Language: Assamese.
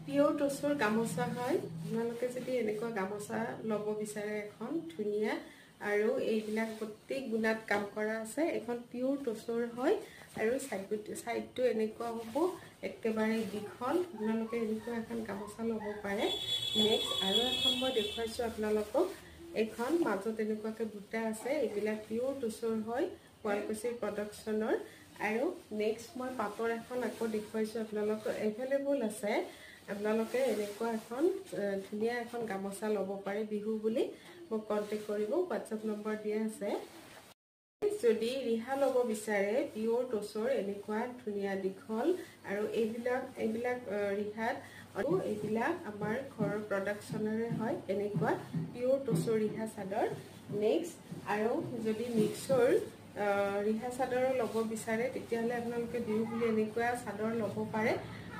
পিওৰ টসৰ গামোচা হয় আপোনালোকে যদি এনেকুৱা গামোচা লব বিচাৰে এখন ধুনিয়া আৰু এইবিলাক প্ৰত্যেক গুণাত কাম কৰা আছে এখন পিওৰ টসৰ হয় আৰু সাইডটো এনেকুৱা হ'ব একেবাৰে দীঘল আপোনালোকে এনেকুৱা এখন গামোচা লব পাৰে নেক্সট আৰু এখন মই দেখুৱাইছো আপোনালোকক এখন মাজত এনেকুৱাকে বুটা আছে এইবিলাক পিওৰ টসৰ হয় শুৱালকুছি প্ৰডাকচনৰ আৰু নেক্সট মই পাটৰ এখন আকৌ দেখুৱাইছো আপোনালোকক এভেইলেবল আছে আপোনালোকে এনেকুৱা এখন ধুনিয়া এখন গামোচা লব পাৰে বিহু বুলি মোক কন্টাক্ট কৰিব WhatsApp নম্বৰ দিয়া আছে যদি ৰিহা লব বিচাৰে পিওৰ টসৰ এনেকুৱা ধুনিয়া দীঘল আৰু এইবিলাক ৰিহাত আৰু এইবিলাক আমাৰ ঘৰৰ প্ৰডাকচনৰে হয় এনেকুৱা পিওৰ টসৰ ৰিহা চাদৰ নেক্সট আৰু যদি মিক্সৰ ৰিহা চাদৰ লব বিচাৰে তেতিয়াহলে আপোনালোকে বিহু বুলি এনেকুৱা চাদৰ লব পাৰে